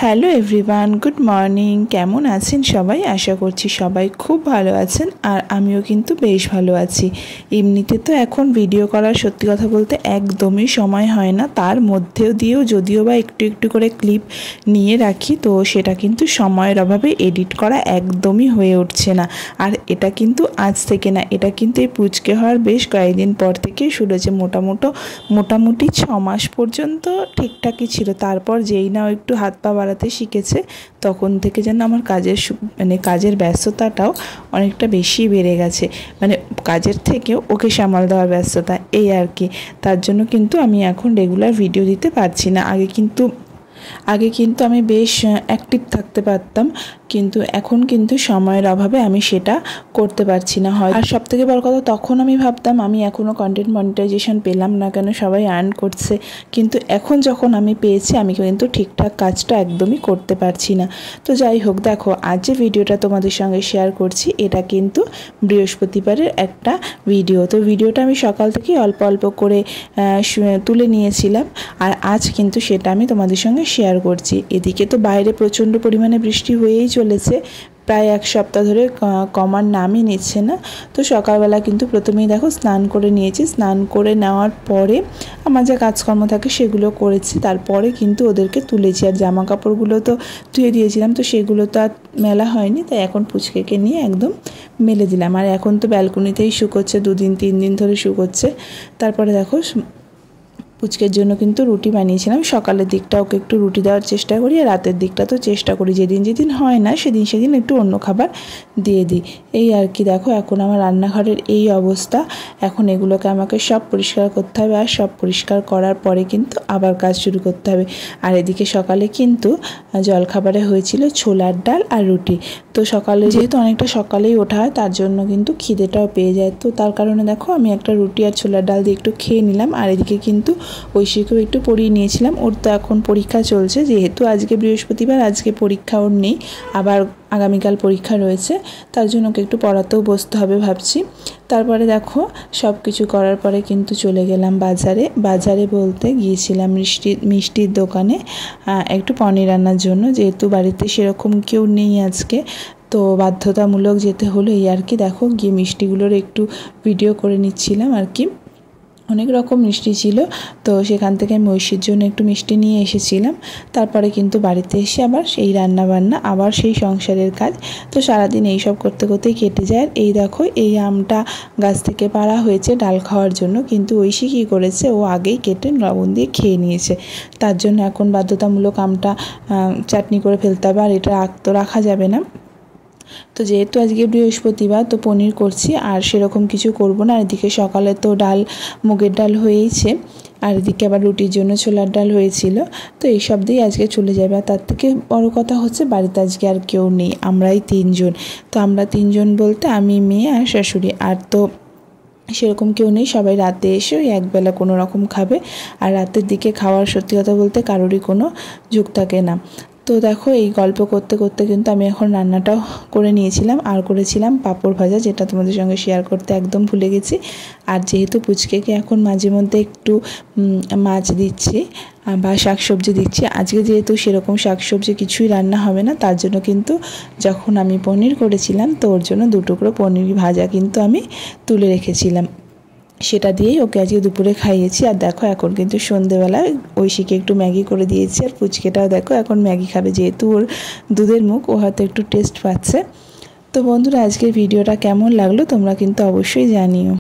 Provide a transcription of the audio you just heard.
Hello everyone, good morning. কেমন আছেন সবাই? আশা করছি সবাই খুব ভালো আছেন, আর আমিও কিন্তু বেশ ভালো আছি। এমনিতে তো এখন ভিডিও করার সত্যি কথা বলতে একদমই সময় হয় না, তার মধ্যেও দিয়েও যদিও বা একটু একটু করে ক্লিপ নিয়ে রাখি, তো সেটা কিন্তু সময়ের অভাবে এডিট করা একদমই হয়ে উঠছে না। আর এটা কিন্তু আজ থেকে না, এটা কিন্তু এই পুচকে হওয়ার বেশ কয়েকদিন পর থেকে শুরু হয়েছে। মোটামুটি 6 মাস পর্যন্ত ঠিকঠাকই ছিল, তারপর যেই না একটু হাত পা বাড়াতে শিখেছে তখন থেকে যেন আমার কাজের ব্যস্ততাটাও অনেকটা বেশি বেড়ে গেছে। কাজের থেকেও ওকে সামাল দেওয়ার ব্যস্ততা, এই আর কি। তার জন্য কিন্তু আমি এখন রেগুলার ভিডিও দিতে পারছি না। আগে কিন্তু আমি বেশ অ্যাক্টিভ থাকতে পারতাম, কিন্তু এখন কিন্তু সময়ের অভাবে আমি সেটা করতে পারছি না। হয় আর সবথেকে বড় কথা, তখন আমি ভাবতাম আমি এখনও কন্টেন্ট মনিটাইজেশন পেলাম না কেন, সবাই আর্ন করছে, কিন্তু এখন যখন আমি পেয়েছি আমি কিন্তু ঠিকঠাক কাজটা একদমই করতে পারছি না। তো যাই হোক, দেখো আজ যে ভিডিওটা তোমাদের সঙ্গে শেয়ার করছি এটা কিন্তু বৃহস্পতিবারের একটা ভিডিও। তো ভিডিওটা আমি সকাল থেকেই অল্প অল্প করে তুলে নিয়েছিলাম, আর আজ কিন্তু সেটা আমি তোমাদের সঙ্গে শেয়ার করছি। এদিকে তো বাইরে প্রচণ্ড পরিমাণে বৃষ্টি হয়েই চলেছে, প্রায় 1 সপ্তাহ ধরে কমার নামই নিচ্ছে না। তো সকালবেলা কিন্তু প্রথমেই দেখো স্নান করে নিয়েছি। স্নান করে নেওয়ার পরে আমার যা কাজকর্ম থাকে সেগুলো করেছি, তারপরে কিন্তু ওদেরকে তুলেছি। আর জামা কাপড়গুলো তো ধুয়ে দিয়েছিলাম, তো সেগুলো তো আর মেলা হয়নি, তাই এখন পুচকেকে নিয়ে একদম মেলে দিলাম। আর এখন তো ব্যালকনিতেই শুকোচ্ছে, 2 দিন 3 দিন ধরে শুকোচ্ছে। তারপরে দেখো পুচকের জন্য কিন্তু রুটি বানিয়েছিলাম। সকালের দিকটা ওকে একটু রুটি দেওয়ার চেষ্টা করি, আর রাতের দিকটা তো চেষ্টা করি যেদিন হয় না সেদিন একটু অন্য খাবার দিয়ে দিই, এই আর কি। দেখো এখন আমার রান্নাঘরের এই অবস্থা। এখন এগুলোকে আমাকে সব পরিষ্কার করতে হবে, আর সব পরিষ্কার করার পরে কিন্তু আবার কাজ শুরু করতে হবে। আর এদিকে সকালে কিন্তু জলখাবারে হয়েছিল ছোলার ডাল আর রুটি। তো সকালে যেহেতু অনেকটা সকালেই ওঠা হয়, তার জন্য কিন্তু খিদেটাও পেয়ে যায়। তো তার কারণে দেখো আমি একটা রুটি আর ছোলার ডাল দিয়ে একটু খেয়ে নিলাম। আর এদিকে কিন্তু ঐশীকেও একটু পড়িয়ে নিয়েছিলাম। ওর তো এখন পরীক্ষা চলছে, যেহেতু আজকে বৃহস্পতিবার, আজকে পরীক্ষা ওর নেই, আবার আগামীকাল পরীক্ষা রয়েছে, তার জন্য ওকে একটু পড়াতেও বসতে হবে ভাবছি। তারপরে দেখো সব কিছু করার পরে কিন্তু চলে গেলাম বাজারে বলতে গিয়েছিলাম মিষ্টির দোকানে একটু পনির রান্নার জন্য, যেহেতু বাড়িতে সেরকম কেউ নেই আজকে, তো বাধ্যতামূলক যেতে হলো, এই আর কি। দেখো গিয়ে মিষ্টিগুলোর একটু ভিডিও করে নিচ্ছিলাম আর কি। অনেক রকম মিষ্টি ছিল, তো সেখান থেকে আমি ঐশীর জন্য একটু মিষ্টি নিয়ে এসেছিলাম। তারপরে কিন্তু বাড়িতে এসে আবার সেই রান্নাবান্না, আবার সেই সংসারের কাজ। তো সারাদিন এইসব করতে করতেই কেটে যায়। আর এই দেখো এই আমটা গাছ থেকে পাড়া হয়েছে ডাল খাওয়ার জন্য, কিন্তু ঐশী কী করেছে, ও আগেই কেটে লবণ দিয়ে খেয়ে নিয়েছে। তার জন্য এখন বাধ্যতামূলক আমটা চাটনি করে ফেলতে হবে, আর এটা রাখা যাবে না। তো যেহেতু আজকে বৃহস্পতিবার, তো পনির করছি, আর সেরকম কিছু করব না। আর এদিকে সকালে তো মুগের ডাল হয়েইছে, আর এদিকে আবার রুটির জন্য ছোলার ডাল হয়েছিল। তো এইসব দিয়ে আজকে চলে যাবে। আর তার থেকে বড় কথা হচ্ছে বাড়িতে আজকে আর কেউ নেই, আমরাই 3 জন। তো আমরা 3 জন বলতে আমি, মেয়ে আর শাশুড়ি, আর তো সেরকম কেউ নেই। সবাই রাতে এসে ওই একবেলা কোনো রকম খাবে, আর রাতের দিকে খাওয়ার সত্যি কথা বলতে কারোরই কোনো ঝুঁক থাকে না। তো দেখো এই গল্প করতে করতে কিন্তু আমি এখন রান্নাটাও করে নিয়েছিলাম, আর করেছিলাম পাঁপড় ভাজা, যেটা তোমাদের সঙ্গে শেয়ার করতে একদম ভুলে গেছি। আর যেহেতু পুচকেকে এখন মাঝে মধ্যে একটু মাছ দিচ্ছি বা শাকসবজি দিচ্ছি, আজকে যেহেতু সেরকম শাকসবজি কিছুই রান্না হবে না, তার জন্য কিন্তু যখন আমি পনির করেছিলাম, তো ওর জন্য 2 টুকরো পনির ভাজা কিন্তু আমি তুলে রেখেছিলাম, সেটা দিয়েই ওকে আজকে দুপুরে খাইয়েছি। আর দেখো এখন কিন্তু সন্ধেবেলায় ঐশীকে একটু ম্যাগি করে দিয়েছি, আর পুচকেটাও দেখো এখন ম্যাগি খাবে, যেহেতু ওর দুধের মুখ, ও হয়তো একটু টেস্ট পাচ্ছে। তো বন্ধুরা, আজকের ভিডিওটা কেমন লাগলো তোমরা কিন্তু অবশ্যই জানিও।